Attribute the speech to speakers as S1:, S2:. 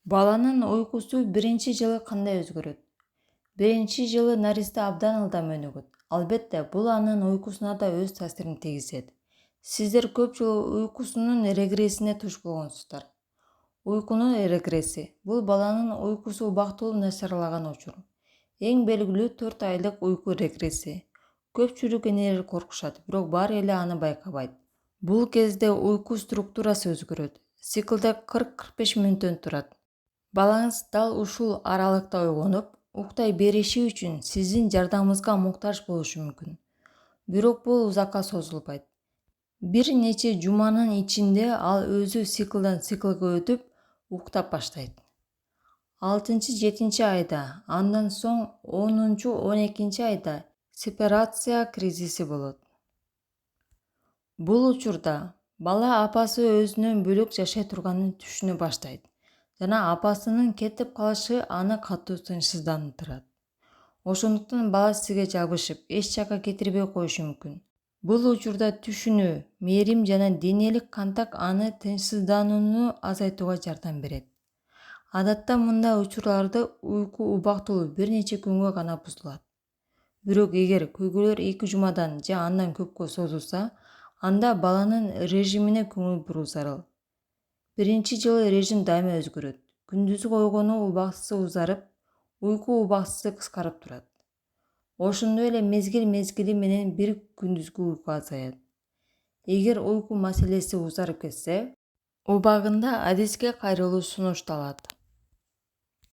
S1: Баланын уйкусу биринчи жылы кандай өзгөрөт? Биринчи жылы наристе абдан ылдам өнүгөт. Албетте, бул анын уйкусуна да өз таасирин тийгизет. Сиздер көп жолу уйкусунун регрессине туш болгонсуздар. Уйкунун регресси – бул баланын уйкусу убактылуу начарлаган учур. Эң белгилүү 4 айлык уйку регресси. Көпчүлүк энелер коркушат, бирок баары эле аны байкабайт. Бул кезде уйку структурасы өзгөрөт. Циклде 40-45 мүнөттөн турат. Балаңыз дал ушул аралыкта ойгонуп, уктай бериши үчүн сиздин жардамыңызга муктаж болушу мүмкүн. Бирок бул узакка созулбайт. Бир нече жуманын ичинде ал өзү циклдан циклге өтүп, уктап баштайт. 6-7 айда, андан соң 10-12 айда сепарация кризиси болот. Бул учурда бала апасы өзүнөн бөлөк жашай турганын түшүнө баштайт жана апасынын кетип калышы аны катуу тынчсыздандырат. Ошондуктан бала сизге жабышып, эч жакка кетирбей коюшу мүмкүн. Бул учурда түшүнүү, мээрим жана денелик контакт аны тынчсызданууну азайтууга жардам берет. Адатта мындай учурларда уйку убактылуу бир нече күнгө гана бузулат. Бирок эгер көйгөйлөр 2 жумадан же андан көпкө созулса, анда баланын режимине көңүл буруу зарыл. Биринчи жылы режим дайыма өзгөрөт. Күндүзгү ойгонуу убактысы узарып, уйку убактысы кыскарып турат. Ошондой эле мезгил менен бир күндүзгү уйку азаят. Эгер уйку маселеси узарып кетсе, убагында адиске кайрылуу сунушталат.